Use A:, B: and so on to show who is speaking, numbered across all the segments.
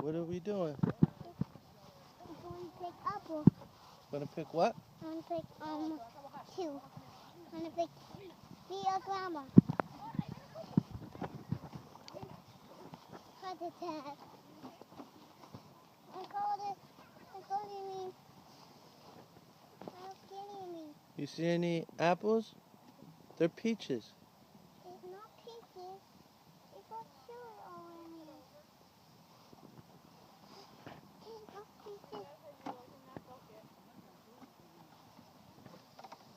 A: What are we doing?
B: I'm going to pick apples.
A: Gonna pick what?
B: I'm going to pick, 2. I'm going to pick be a grandma. Heart attack. I'm calling me. I'm kidding me.
A: You see any apples? They're peaches.
B: It's not peaches. It's got sugar all in it. It's not peaches.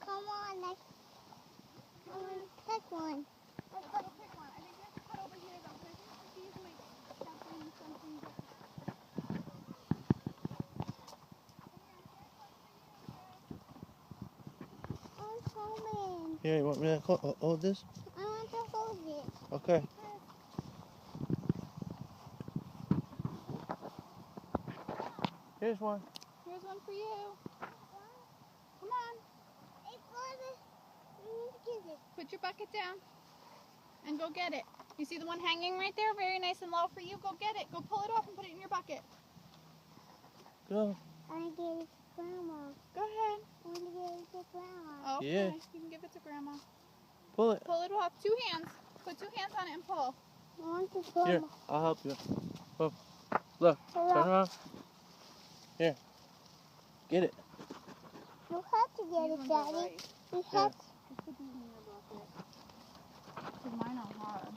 B: Come on, let's pick one.
C: Let's go pick one. I think we have to cut over here though, because I think these might have been something different.
B: I'm coming.
A: Here, you want me to hold this?
B: I want to hold it.
A: Okay. Here's one.
C: Here's one for you. Come on.
B: It's for the. We need to get it.
C: Put your bucket down and go get it. You see the one hanging right there? Very nice and low for you. Go get it. Go pull it off and put it in your bucket.
A: Go.
B: I want to get it to Grandma.
C: Go ahead.
B: I want to get it to Grandma.
C: Okay.
A: Yeah.
C: You can give it to Grandma.
A: Pull it.
C: Pull it off. 2 hands. Put 2 hands on it and pull.
B: I want to pull.
A: Here, I'll help you. Look. Look. Turn around. Here. Get it.
B: You have to get it, Daddy. You have to.
C: Just put these in your bucket. Because mine are hard.